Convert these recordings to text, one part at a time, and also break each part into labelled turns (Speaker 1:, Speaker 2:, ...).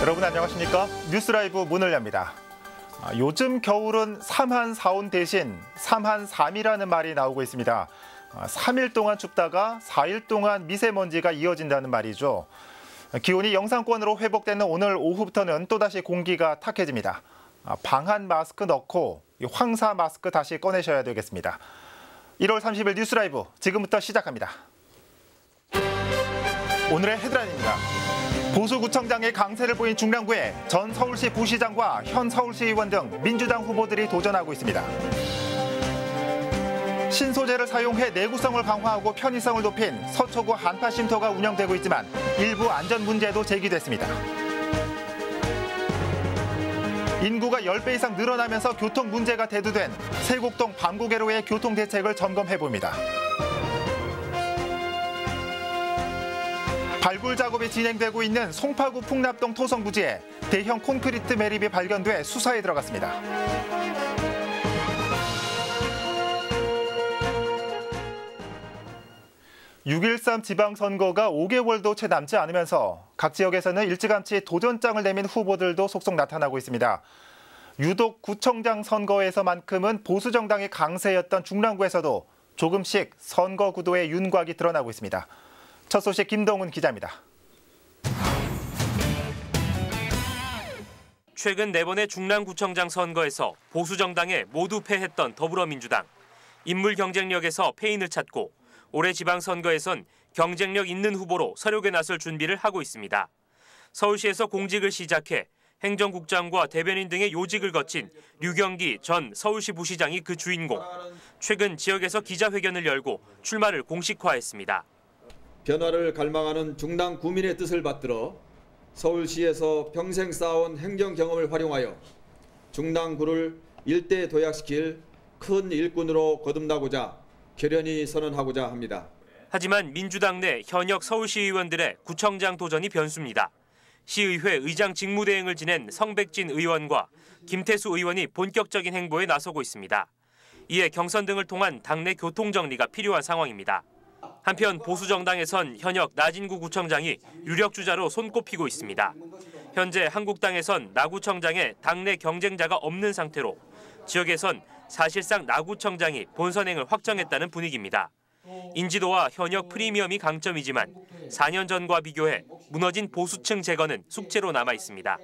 Speaker 1: 여러분 안녕하십니까? 뉴스라이브 문을 엽니다. 요즘 겨울은 삼한사온 대신 삼한삼이라는 말이 나오고 있습니다. 3일 동안 춥다가 4일 동안 미세먼지가 이어진다는 말이죠. 기온이 영상권으로 회복되는 오늘 오후부터는 또다시 공기가 탁해집니다. 방한 마스크 넣고 황사 마스크 다시 꺼내셔야 되겠습니다. 1월 30일 뉴스라이브 지금부터 시작합니다. 오늘의 헤드라인입니다. 보수구청장의 강세를 보인 중랑구에 전 서울시 부시장과 현 서울시 의원 등 민주당 후보들이 도전하고 있습니다. 신소재를 사용해 내구성을 강화하고 편의성을 높인 서초구 한파쉼터가 운영되고 있지만 일부 안전 문제도 제기됐습니다. 인구가 10배 이상 늘어나면서 교통 문제가 대두된 세곡동 밤고개로의 교통 대책을 점검해봅니다. 발굴 작업이 진행되고 있는 송파구 풍납동 토성부지에 대형 콘크리트 매립이 발견돼 수사에 들어갔습니다. (6.13) 지방선거가 5개월도 채 남지 않으면서 각 지역에서는 일찌감치 도전장을 내민 후보들도 속속 나타나고 있습니다. 유독 구청장 선거에서만큼은 보수정당이 강세였던 중랑구에서도 조금씩 선거 구도의 윤곽이 드러나고 있습니다. 첫 소식 김동훈 기자입니다.
Speaker 2: 최근 4번의 중랑구청장 선거에서 보수정당에 모두 패했던 더불어민주당. 인물 경쟁력에서 패인을 찾고 올해 지방선거에선 경쟁력 있는 후보로 서력에 나설 준비를 하고 있습니다. 서울시에서 공직을 시작해 행정국장과 대변인 등의 요직을 거친 류경기 전 서울시 부시장이 그 주인공. 최근 지역에서 기자회견을 열고 출마를 공식화했습니다.
Speaker 3: 변화를 갈망하는 중랑 구민의 뜻을 받들어 서울시에서 평생 쌓아온 행정 경험을 활용하여 중랑구를 일대 도약시킬 큰 일꾼으로 거듭나고자 결연히 선언하고자 합니다.
Speaker 2: 하지만 민주당 내 현역 서울시 의원들의 구청장 도전이 변수입니다. 시의회 의장 직무대행을 지낸 성백진 의원과 김태수 의원이 본격적인 행보에 나서고 있습니다. 이에 경선 등을 통한 당내 교통정리가 필요한 상황입니다. 한편 보수정당에선 현역 나진구 구청장이 유력 주자로 손꼽히고 있습니다. 현재 한국당에선 나구청장에 당내 경쟁자가 없는 상태로 지역에선 사실상 나구청장이 본선행을 확정했다는 분위기입니다. 인지도와 현역 프리미엄이 강점이지만 4년 전과 비교해 무너진 보수층 제거는 숙제로 남아 있습니다.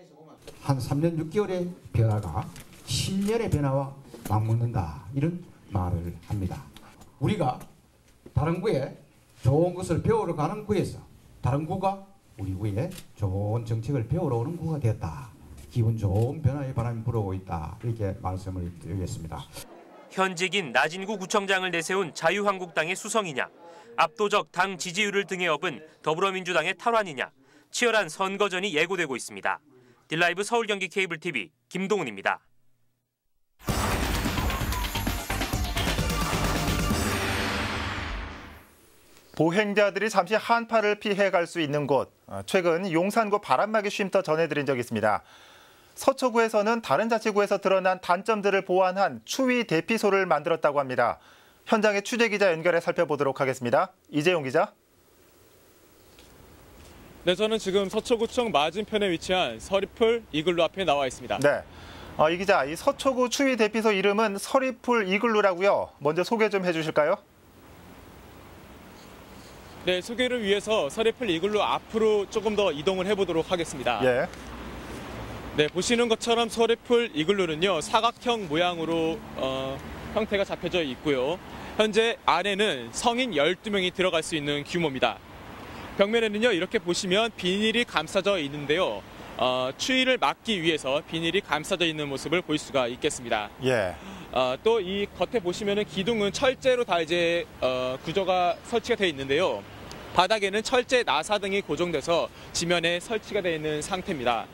Speaker 4: 한 3년 6개월의 변화가 10년의 변화와 맞먹는다, 이런 말을 합니다. 우리가 다른 구에 좋은 것을 배우러 가는 구에서 다른 구가 우리 구에 좋은 정책을 배우러 오는 구가 되었다. 기분 좋은 변화의 바람이 불어오고 있다, 이렇게 말씀을 드리겠습니다.
Speaker 2: 현직인 나진구 구청장을 내세운 자유한국당의 수성이냐, 압도적 당 지지율을 등에 업은 더불어민주당의 탈환이냐, 치열한 선거전이 예고되고 있습니다. 딜라이브 서울 경기 케이블 TV 김동훈입니다.
Speaker 1: 보행자들이 잠시 한파를 피해 갈 수 있는 곳, 최근 용산구 바람막이 쉼터 전해드린 적이 있습니다. 서초구에서는 다른 자치구에서 드러난 단점들을 보완한 추위 대피소를 만들었다고 합니다. 현장의 취재기자 연결해 살펴보도록 하겠습니다. 이재용 기자.
Speaker 5: 네, 저는 지금 서초구청 맞은편에 위치한 서리풀 이글루 앞에 나와 있습니다.
Speaker 1: 네, 이 기자, 이 서초구 추위 대피소 이름은 서리풀 이글루라고요. 먼저 소개 좀 해주실까요?
Speaker 5: 네, 소개를 위해서 서리풀 이글루 앞으로 조금 더 이동을 해보도록 하겠습니다.
Speaker 1: 예.
Speaker 5: 네, 보시는 것처럼 서리풀 이글루는요, 사각형 모양으로 형태가 잡혀져 있고요. 현재 안에는 성인 12명이 들어갈 수 있는 규모입니다. 벽면에는요, 이렇게 보시면 비닐이 감싸져 있는데요. 추위를 막기 위해서 비닐이 감싸져 있는 모습을 볼 수가 있겠습니다.
Speaker 1: 예.
Speaker 5: 또 이 겉에 보시면은 기둥은 철제로 다 이제 구조가 설치가 되어 있는데요. 바닥에는 철제 나사 등이 고정돼서 지면에 설치가 되어 있는 상태입니다.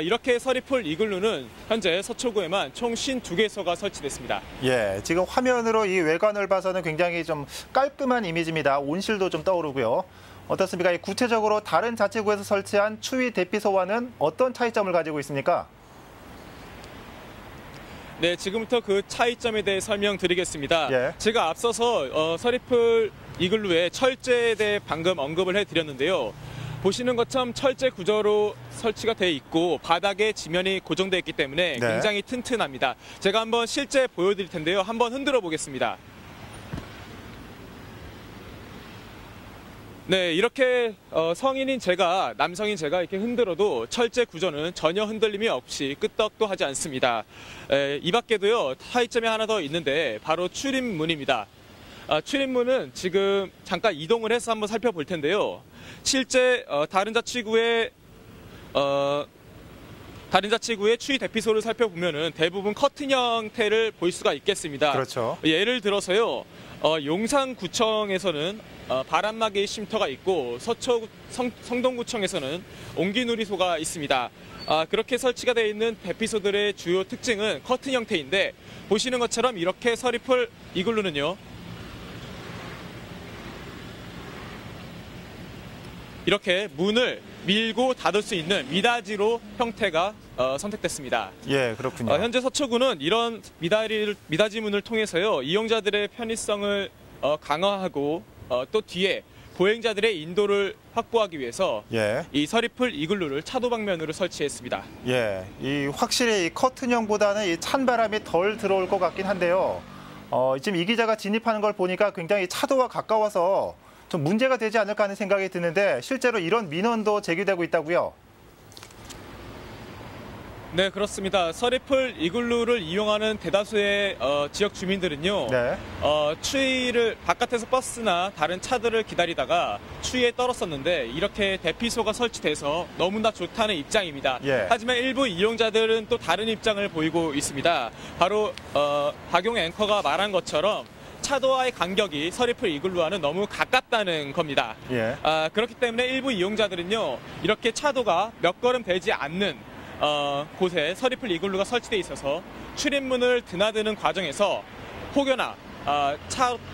Speaker 5: 이렇게 서리풀 이글루는 현재 서초구에만 총 52개소가 설치됐습니다.
Speaker 1: 예, 지금 화면으로 이 외관을 봐서는 굉장히 좀 깔끔한 이미지입니다. 온실도 좀 떠오르고요. 어떻습니까? 구체적으로 다른 자치구에서 설치한 추위 대피소와는 어떤 차이점을 가지고 있습니까?
Speaker 5: 네, 지금부터 그 차이점에 대해 설명드리겠습니다.
Speaker 1: 예.
Speaker 5: 제가 앞서서 서리풀 이글루의 철제에 대해 방금 언급을 해드렸는데요. 보시는 것처럼 철제 구조로 설치가 돼 있고 바닥에 지면이 고정되어 있기 때문에
Speaker 1: 네.
Speaker 5: 굉장히 튼튼합니다. 제가 한번 실제 보여드릴 텐데요. 한번 흔들어 보겠습니다. 네, 이렇게 성인인 제가, 남성인 제가 이렇게 흔들어도 철제 구조는 전혀 흔들림이 없이 끄떡도 하지 않습니다. 이 밖에도요, 차이점이 하나 더 있는데 바로 출입문입니다. 출입문은 지금 잠깐 이동을 해서 한번 살펴볼 텐데요. 실제 다른 자치구의 추위 대피소를 살펴보면은 대부분 커튼 형태를 볼 수가 있겠습니다.
Speaker 1: 그렇죠.
Speaker 5: 예를 들어서요, 용산구청에서는 바람막이 쉼터가 있고 성동구청에서는 옹기누리소가 있습니다. 그렇게 설치가 되어 있는 대피소들의 주요 특징은 커튼 형태인데 보시는 것처럼 이렇게 서리풀 이글루는요. 이렇게 문을 밀고 닫을 수 있는 미닫이로 형태가 선택됐습니다.
Speaker 1: 예, 그렇군요.
Speaker 5: 현재 서초구는 이런 미닫이 문을 통해서요, 이용자들의 편의성을 강화하고 또 뒤에 보행자들의 인도를 확보하기 위해서
Speaker 1: 예.
Speaker 5: 이 서리풀 이글루를 차도 방면으로 설치했습니다.
Speaker 1: 예, 이 확실히 이 커튼형보다는 이 찬바람이 덜 들어올 것 같긴 한데요. 지금 이 기자가 진입하는 걸 보니까 굉장히 차도와 가까워서 좀 문제가 되지 않을까 하는 생각이 드는데 실제로 이런 민원도 제기되고 있다고요?
Speaker 5: 네, 그렇습니다. 서리풀 이글루를 이용하는 대다수의 지역 주민들은요.
Speaker 1: 네.
Speaker 5: 추위를 바깥에서 버스나 다른 차들을 기다리다가 추위에 떨었었는데 이렇게 대피소가 설치돼서 너무나 좋다는 입장입니다.
Speaker 1: 예.
Speaker 5: 하지만 일부 이용자들은 또 다른 입장을 보이고 있습니다. 바로 박용 앵커가 말한 것처럼 차도와의 간격이 서리풀 이글루와는 너무 가깝다는 겁니다.
Speaker 1: 예.
Speaker 5: 그렇기 때문에 일부 이용자들은요, 이렇게 차도가 몇 걸음 되지 않는 곳에 서리풀 이글루가 설치되어 있어서 출입문을 드나드는 과정에서 혹여나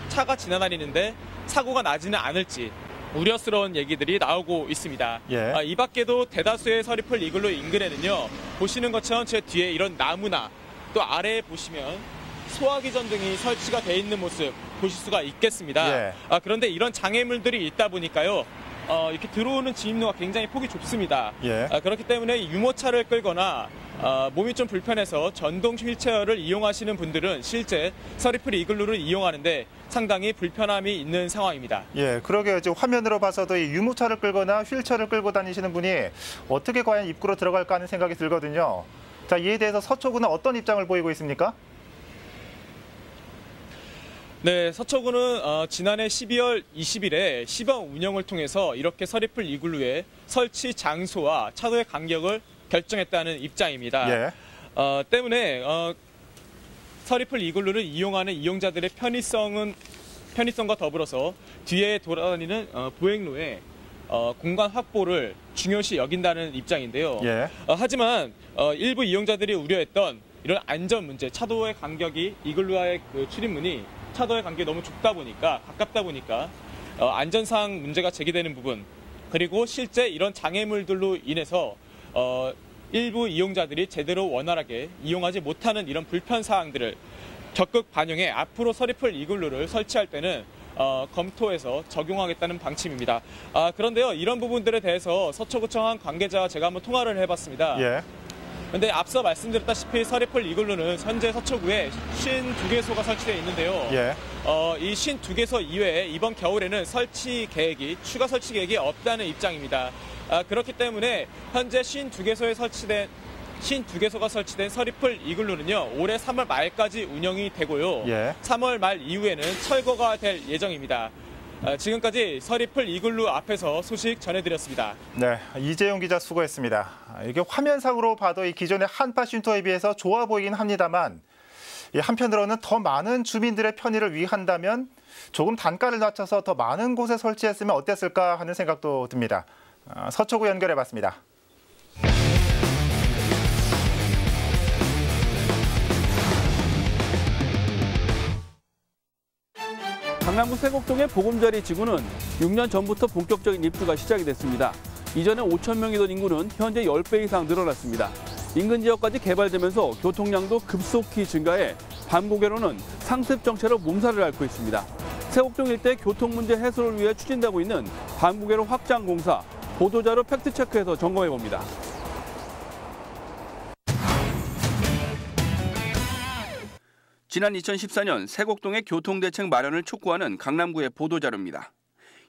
Speaker 5: 차가 지나다니는데 사고가 나지는 않을지 우려스러운 얘기들이 나오고 있습니다.
Speaker 1: 예.
Speaker 5: 이 밖에도 대다수의 서리풀 이글루 인근에는요, 보시는 것처럼 제 뒤에 이런 나무나 또 아래에 보시면 소화기 전등이 설치가 돼 있는 모습 보실 수가 있겠습니다.
Speaker 1: 예.
Speaker 5: 그런데 이런 장애물들이 있다 보니까요, 이렇게 들어오는 진입로가 굉장히 폭이 좁습니다.
Speaker 1: 예.
Speaker 5: 그렇기 때문에 유모차를 끌거나 몸이 좀 불편해서 전동 휠체어를 이용하시는 분들은 실제 서리풀 이글루를 이용하는데 상당히 불편함이 있는 상황입니다.
Speaker 1: 예, 그러게요. 지금 화면으로 봐서도 이 유모차를 끌거나 휠체어를 끌고 다니시는 분이 어떻게 과연 입구로 들어갈까 하는 생각이 들거든요. 자, 이에 대해서 서초구는 어떤 입장을 보이고 있습니까?
Speaker 5: 네, 서초구는 지난해 12월 20일에 시범 운영을 통해서 이렇게 서리풀 이글루의 설치 장소와 차도의 간격을 결정했다는 입장입니다.
Speaker 1: 예.
Speaker 5: 때문에 서리풀 이글루를 이용하는 이용자들의 편의성과 더불어서 뒤에 돌아다니는 보행로에 공간 확보를 중요시 여긴다는 입장인데요.
Speaker 1: 예.
Speaker 5: 하지만 일부 이용자들이 우려했던 이런 안전 문제, 차도의 간격이 이글루와의 그 출입문이 차도의 간격이 너무 가깝다 보니까 안전상 문제가 제기되는 부분, 그리고 실제 이런 장애물들로 인해서 일부 이용자들이 제대로 원활하게 이용하지 못하는 이런 불편 사항들을 적극 반영해 앞으로 서리풀 이글루를 설치할 때는 검토해서 적용하겠다는 방침입니다. 그런데요, 이런 부분들에 대해서 서초구청 한 관계자와 제가 한번 통화를 해봤습니다.
Speaker 1: 예.
Speaker 5: 근데 앞서 말씀드렸다시피 서리풀 이글루는 현재 서초구에 52개소가 설치되어 있는데요.
Speaker 1: 예.
Speaker 5: 이 52개소 이외에 이번 겨울에는 추가 설치 계획이 없다는 입장입니다. 그렇기 때문에 현재 52개소가 설치된 서리풀 이글루는요, 올해 3월 말까지 운영이 되고요.
Speaker 1: 예. 3월
Speaker 5: 말 이후에는 철거가 될 예정입니다. 지금까지 서리풀 이글루 앞에서 소식 전해드렸습니다.
Speaker 1: 네, 이재용 기자 수고했습니다. 이게 화면상으로 봐도 이 기존의 한파 쉼터에 비해서 좋아 보이긴 합니다만 한편으로는 더 많은 주민들의 편의를 위한다면 조금 단가를 낮춰서 더 많은 곳에 설치했으면 어땠을까 하는 생각도 듭니다. 서초구 연결해봤습니다.
Speaker 6: 강남구 세곡동의 보금자리 지구는 6년 전부터 본격적인 입주가 시작이 됐습니다. 이전에 5천 명이던 인구는 현재 10배 이상 늘어났습니다. 인근 지역까지 개발되면서 교통량도 급속히 증가해 반고개로는 상습 정체로 몸살을 앓고 있습니다. 세곡동 일대 교통 문제 해소를 위해 추진되고 있는 반고개로 확장 공사, 보도자료 팩트체크해서 점검해봅니다. 지난 2014년 세곡동의 교통대책 마련을 촉구하는 강남구의 보도자료입니다.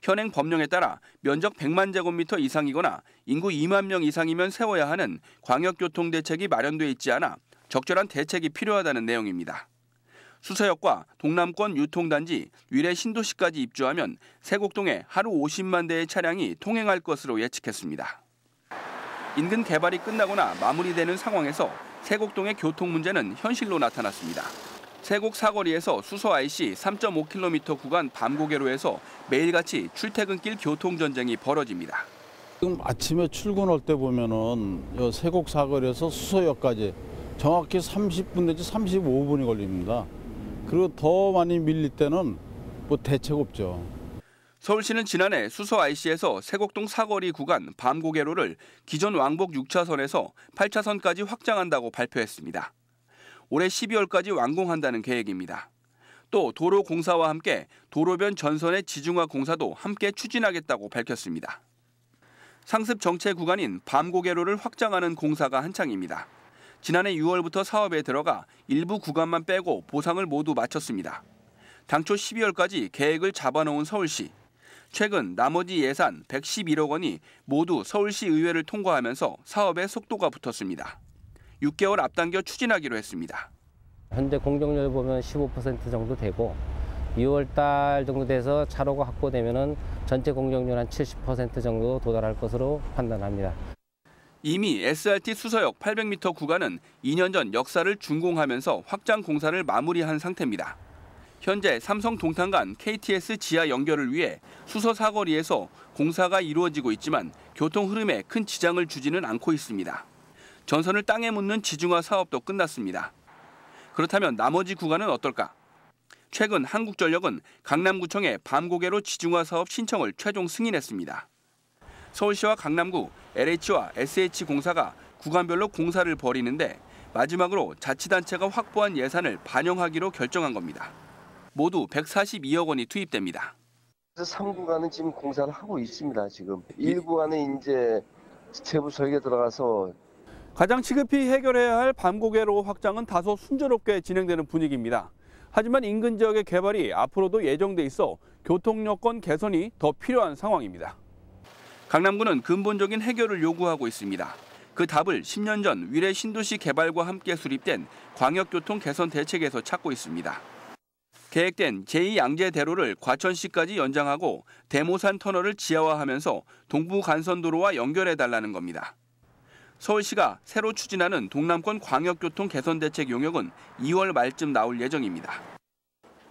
Speaker 6: 현행 법령에 따라 면적 100만 제곱미터 이상이거나 인구 2만 명 이상이면 세워야 하는 광역교통대책이 마련돼 있지 않아 적절한 대책이 필요하다는 내용입니다. 수서역과 동남권 유통단지, 위례 신도시까지 입주하면 세곡동에 하루 50만 대의 차량이 통행할 것으로 예측했습니다. 인근 개발이 끝나거나 마무리되는 상황에서 세곡동의 교통 문제는 현실로 나타났습니다. 세곡 사거리에서 수서 IC 3.5km 구간 밤고개로에서 매일같이 출퇴근길 교통전쟁이 벌어집니다.
Speaker 7: 지금 아침에 출근할 때 보면은 세곡 사거리에서 수서역까지 정확히 30분 내지 35분이 걸립니다. 그리고 더 많이 밀릴 때는 뭐 대책 없죠.
Speaker 6: 서울시는 지난해 수서 IC에서 세곡동 사거리 구간 밤고개로를 기존 왕복 6차선에서 8차선까지 확장한다고 발표했습니다. 올해 12월까지 완공한다는 계획입니다. 또 도로 공사와 함께 도로변 전선의 지중화 공사도 함께 추진하겠다고 밝혔습니다. 상습 정체 구간인 밤고개로를 확장하는 공사가 한창입니다. 지난해 6월부터 사업에 들어가 일부 구간만 빼고 보상을 모두 마쳤습니다. 당초 12월까지 계획을 잡아놓은 서울시. 최근 나머지 예산 111억 원이 모두 서울시 의회를 통과하면서 사업에 속도가 붙었습니다. 6개월 앞당겨 추진하기로 했습니다.
Speaker 8: 현재 공정률 보면 15% 정도 되고 6월 달 정도 돼서 차로가 확보되면 전체 공정률 한 70% 정도 도달할 것으로 판단합니다.
Speaker 6: 이미 SRT 수서역 800m 구간은 2년 전 역사를 준공하면서 확장 공사를 마무리한 상태입니다. 현재 삼성 동탄 간 KTX 지하 연결을 위해 수서 사거리에서 공사가 이루어지고 있지만 교통 흐름에 큰 지장을 주지는 않고 있습니다. 전선을 땅에 묻는 지중화 사업도 끝났습니다. 그렇다면 나머지 구간은 어떨까? 최근 한국전력은 강남구청에 밤고개로 지중화 사업 신청을 최종 승인했습니다. 서울시와 강남구, LH와 SH공사가 구간별로 공사를 벌이는데 마지막으로 자치단체가 확보한 예산을 반영하기로 결정한 겁니다. 모두 142억 원이 투입됩니다.
Speaker 9: 3구간은 지금 공사를 하고 있습니다. 지금 1구간은 이제 세부 설계 들어가서
Speaker 6: 가장 시급히 해결해야 할 밤고개로 확장은 다소 순조롭게 진행되는 분위기입니다. 하지만 인근 지역의 개발이 앞으로도 예정돼 있어 교통 여건 개선이 더 필요한 상황입니다. 강남구는 근본적인 해결을 요구하고 있습니다. 그 답을 10년 전 위례 신도시 개발과 함께 수립된 광역교통 개선 대책에서 찾고 있습니다. 계획된 제2양재대로를 과천시까지 연장하고 대모산 터널을 지하화하면서 동부간선도로와 연결해달라는 겁니다. 서울시가 새로 추진하는 동남권 광역교통 개선 대책 용역은 2월 말쯤 나올 예정입니다.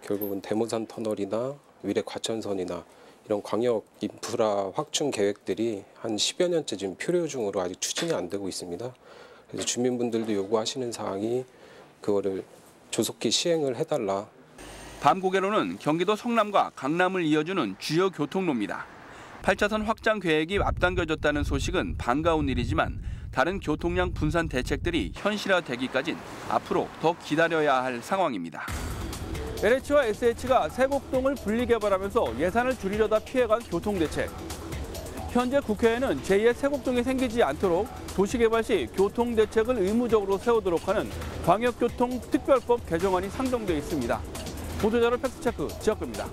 Speaker 10: 결국은 대모산 터널이나 위례 과천선이나 이런 광역 인프라 확충 계획들이 한 10여 년째 지금 표류 중으로 아직 추진이 안 되고 있습니다. 그래서 주민분들도 요구하시는 사항이 그거를 조속히 시행을 해달라.
Speaker 6: 밤고개로는 경기도 성남과 강남을 이어주는 주요 교통로입니다. 8차선 확장 계획이 앞당겨졌다는 소식은 반가운 일이지만 다른 교통량 분산 대책들이 현실화되기까진 앞으로 더 기다려야 할 상황입니다. LH와 SH가 세곡동을 분리개발하면서 예산을 줄이려다 피해간 교통대책. 현재 국회에는 제2의 세곡동이 생기지 않도록 도시개발 시 교통대책을 의무적으로 세우도록 하는 광역교통특별법 개정안이 상정돼 있습니다. 보도자료 팩트체크 지역구입니다.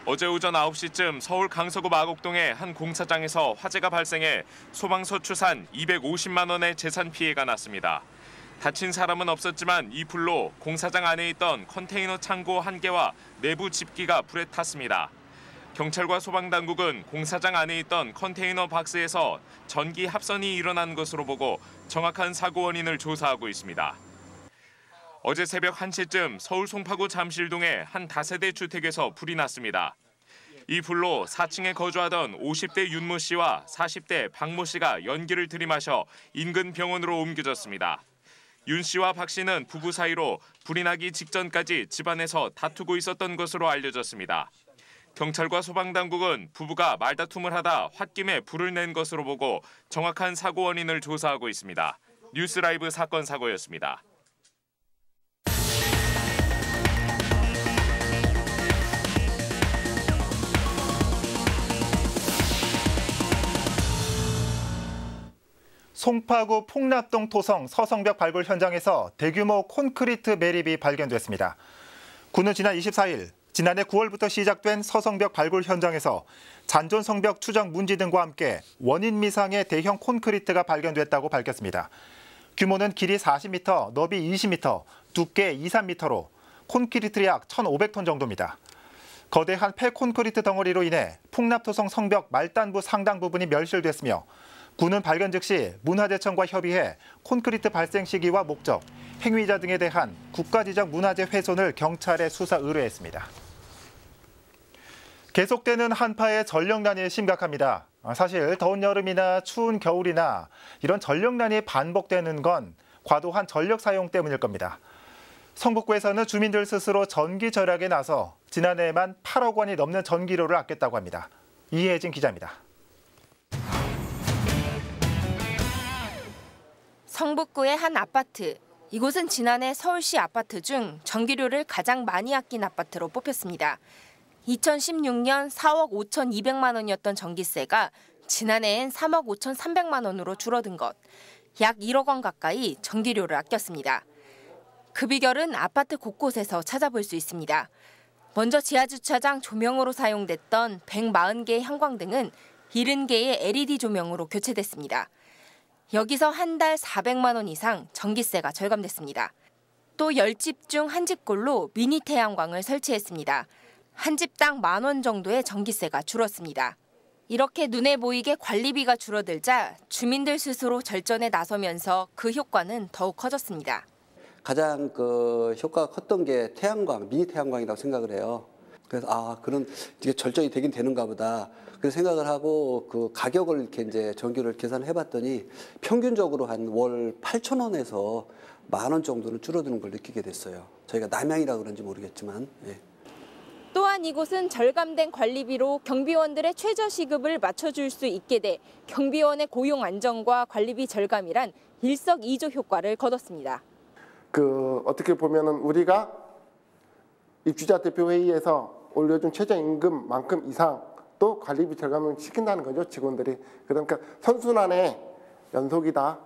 Speaker 2: 어제 오전 9시쯤 서울 강서구 마곡동의 한 공사장에서 화재가 발생해 소방서 추산 250만 원의 재산 피해가 났습니다. 다친 사람은 없었지만 이 불로 공사장 안에 있던 컨테이너 창고 1개와 내부 집기가 불에 탔습니다. 경찰과 소방당국은 공사장 안에 있던 컨테이너 박스에서 전기 합선이 일어난 것으로 보고 정확한 사고 원인을 조사하고 있습니다. 어제 새벽 1시쯤 서울 송파구 잠실동의 한 다세대 주택에서 불이 났습니다. 이 불로 4층에 거주하던 50대 윤모 씨와 40대 박모 씨가 연기를 들이마셔 인근 병원으로 옮겨졌습니다. 윤 씨와 박 씨는 부부 사이로 불이 나기 직전까지 집안에서 다투고 있었던 것으로 알려졌습니다. 경찰과 소방당국은 부부가 말다툼을 하다 홧김에 불을 낸 것으로 보고 정확한 사고 원인을 조사하고 있습니다.
Speaker 11: 뉴스라이브 사건 사고였습니다.
Speaker 1: 송파구 풍납동 토성 서성벽 발굴 현장에서 대규모 콘크리트 매립이 발견됐습니다. 군은 지난 24일 지난해 9월부터 시작된 서성벽 발굴 현장에서 잔존 성벽 추정 문지 등과 함께 원인 미상의 대형 콘크리트가 발견됐다고 밝혔습니다. 규모는 길이 40m, 너비 20m, 두께 2, 3m로 콘크리트 약 1,500톤 정도입니다. 거대한 폐콘크리트 덩어리로 인해 풍납토성 성벽 말단부 상당 부분이 멸실됐으며 군은 발견 즉시 문화재청과 협의해 콘크리트 발생 시기와 목적, 행위자 등에 대한 국가지정 문화재 훼손을 경찰에 수사 의뢰했습니다. 계속되는 한파에 전력난이 심각합니다. 사실 더운 여름이나 추운 겨울이나 이런 전력난이 반복되는 건 과도한 전력 사용 때문일 겁니다. 성북구에서는 주민들 스스로 전기 절약에 나서 지난해에만 8억 원이 넘는 전기료를 아꼈다고 합니다. 이혜진 기자입니다.
Speaker 12: 성북구의 한 아파트. 이곳은 지난해 서울시 아파트 중 전기료를 가장 많이 아낀 아파트로 뽑혔습니다. 2016년 4억 5,200만 원이었던 전기세가 지난해엔 3억 5,300만 원으로 줄어든 것. 약 1억 원 가까이 전기료를 아꼈습니다. 그 비결은 아파트 곳곳에서 찾아볼 수 있습니다. 먼저 지하주차장 조명으로 사용됐던 140개의 형광등은 70개의 LED 조명으로 교체됐습니다. 여기서 한 달 400만 원 이상 전기세가 절감됐습니다. 또 10집 중 한 집꼴로 미니 태양광을 설치했습니다. 한 집당 10,000원 정도의 전기세가 줄었습니다. 이렇게 눈에 보이게 관리비가 줄어들자 주민들 스스로 절전에 나서면서 그 효과는 더욱 커졌습니다.
Speaker 13: 가장 효과가 컸던 게 태양광, 미니 태양광이라고 생각을 해요. 그래서 그런 이게 절전이 되긴 되는가 보다. 그래서 생각을 하고 그 가격을 이렇게 이제 전기를 계산을 해봤더니 평균적으로 한 월 8,000원에서 10,000원 정도는 줄어드는 걸 느끼게 됐어요. 저희가 남양이라 그런지 모르겠지만. 예.
Speaker 12: 또한 이곳은 절감된 관리비로 경비원들의 최저 시급을 맞춰줄 수 있게 돼 경비원의 고용 안정과 관리비 절감이란 일석이조 효과를 거뒀습니다.
Speaker 14: 어떻게 보면은 우리가 입주자 대표 회의에서 올려준 최저임금만큼 이상 또 관리비 절감을 시킨다는 거죠, 직원들이. 그러니까 선순환의 연속이다.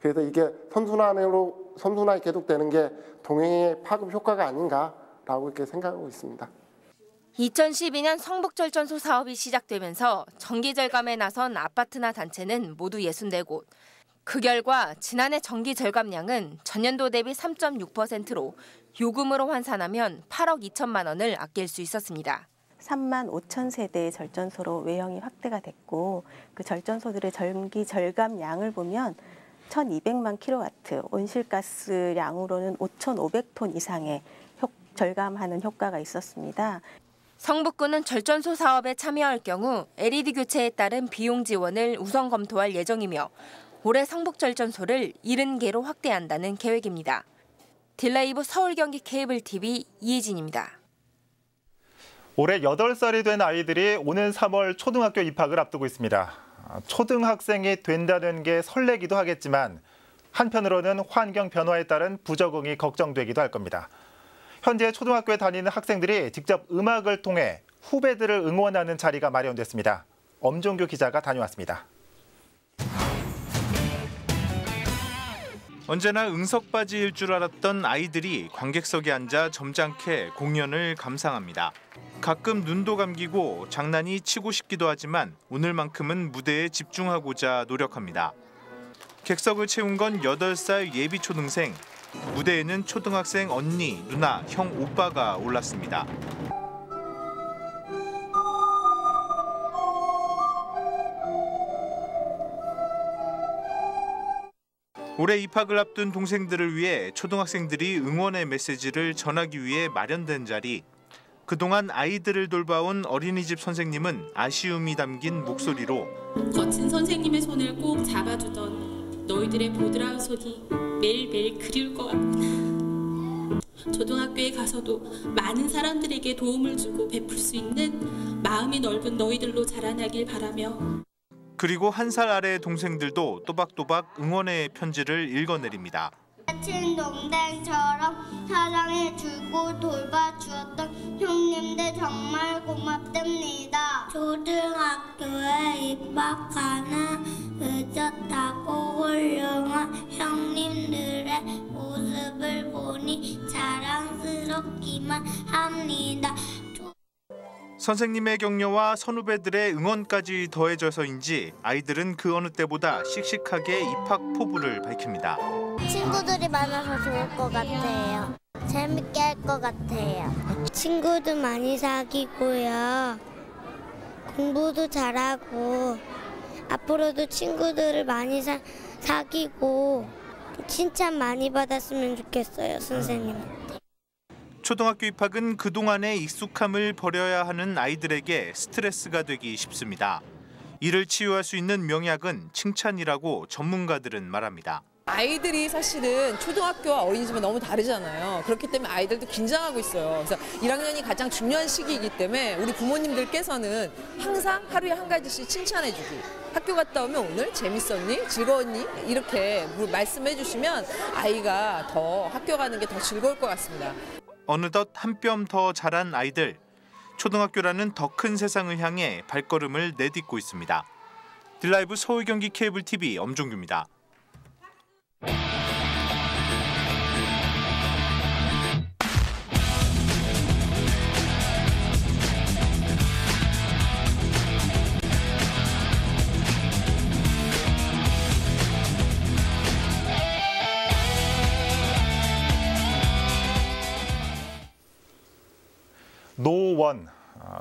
Speaker 14: 그래서 이게 선순환이 계속되는 게 동행의 파급 효과가 아닌가라고 이렇게 생각하고 있습니다.
Speaker 12: 2012년 성북절전소 사업이 시작되면서 전기 절감에 나선 아파트나 단체는 모두 64곳. 그 결과 지난해 전기 절감량은 전년도 대비 3.6%로 요금으로 환산하면 8억 2천만 원을 아낄 수 있었습니다.
Speaker 15: 3만 5천 세대의 절전소로 외형이 확대가 됐고 그 절전소들의 전기 절감량을 보면 1,200만 킬로와트, 온실가스량으로는 5,500톤 이상의 절감하는 효과가 있었습니다.
Speaker 12: 성북구는 절전소 사업에 참여할 경우 LED 교체에 따른 비용 지원을 우선 검토할 예정이며 올해 성북절전소를 70개로 확대한다는 계획입니다. 딜라이브 서울 경기 케이블 TV 이혜진입니다.
Speaker 1: 올해 8살이 된 아이들이 오는 3월 초등학교 입학을 앞두고 있습니다. 초등학생이 된다는 게 설레기도 하겠지만 한편으로는 환경 변화에 따른 부적응이 걱정되기도 할 겁니다. 현재 초등학교에 다니는 학생들이 직접 음악을 통해 후배들을 응원하는 자리가 마련됐습니다. 엄종규 기자가 다녀왔습니다.
Speaker 16: 언제나 응석바지일 줄 알았던 아이들이 관객석에 앉아 점잖게 공연을 감상합니다. 가끔 눈도 감기고 장난이 치고 싶기도 하지만 오늘만큼은 무대에 집중하고자 노력합니다. 객석을 채운 건 8살 예비 초등생. 무대에는 초등학생 언니, 누나, 형, 오빠가 올랐습니다. 올해 입학을 앞둔 동생들을 위해 초등학생들이 응원의 메시지를 전하기 위해 마련된 자리. 그동안 아이들을 돌봐온 어린이집 선생님은 아쉬움이 담긴 목소리로
Speaker 17: 거친 선생님의 손을 꼭 잡아주던 너희들의 보드라운 손이 매일매일 그리울 것 같다. 초등학교에 가서도 많은 사람들에게 도움을 주고 베풀 수 있는 마음이 넓은 너희들로 자라나길 바라며
Speaker 16: 그리고 한 살 아래의 동생들도 또박또박 응원의 편지를 읽어내립니다.
Speaker 18: 친동생처럼 사랑해주고 돌봐주었던 형님들 정말 고맙답니다. 초등학교에 입학하는 늦었다고 훌륭한 형님들의 모습을 보니 자랑스럽기만 합니다.
Speaker 16: 선생님의 격려와 선후배들의 응원까지 더해져서인지 아이들은 그 어느 때보다 씩씩하게 입학 포부를 밝힙니다.
Speaker 18: 친구들이 많아서 좋을 것 같아요. 재밌게 할 것 같아요. 친구도 많이 사귀고요. 공부도 잘하고 앞으로도 친구들을 많이 사귀고 칭찬 많이 받았으면 좋겠어요, 선생님.
Speaker 16: 초등학교 입학은 그동안의 익숙함을 버려야 하는 아이들에게 스트레스가 되기 쉽습니다. 이를 치유할 수 있는 명약은 칭찬이라고 전문가들은 말합니다.
Speaker 19: 아이들이 사실은 초등학교와 어린이집은 너무 다르잖아요. 그렇기 때문에 아이들도 긴장하고 있어요. 그래서 1학년이 가장 중요한 시기이기 때문에 우리 부모님들께서는 항상 하루에 한 가지씩 칭찬해주기. 학교 갔다 오면 오늘 재밌었니? 즐거웠니? 이렇게 말씀해 주시면 아이가 더 학교 가는 게 더 즐거울 것 같습니다.
Speaker 16: 어느덧 한 뼘 더 자란 아이들. 초등학교라는 더 큰 세상을 향해 발걸음을 내딛고 있습니다. 딜라이브 서울 경기 케이블 TV 엄종규입니다.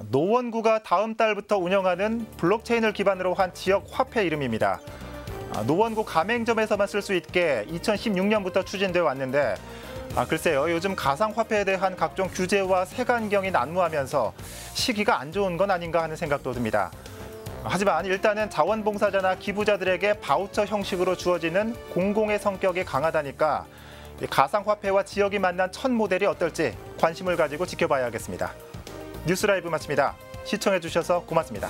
Speaker 1: 노원구가 다음 달부터 운영하는 블록체인을 기반으로 한 지역 화폐 이름입니다. 노원구 가맹점에서만 쓸 수 있게 2016년부터 추진되어 왔는데 글쎄요, 요즘 가상화폐에 대한 각종 규제와 색안경이 난무하면서 시기가 안 좋은 건 아닌가 하는 생각도 듭니다. 하지만 일단은 자원봉사자나 기부자들에게 바우처 형식으로 주어지는 공공의 성격이 강하다니까 가상화폐와 지역이 만난 첫 모델이 어떨지 관심을 가지고 지켜봐야겠습니다. 뉴스라이브 마칩니다. 시청해주셔서 고맙습니다.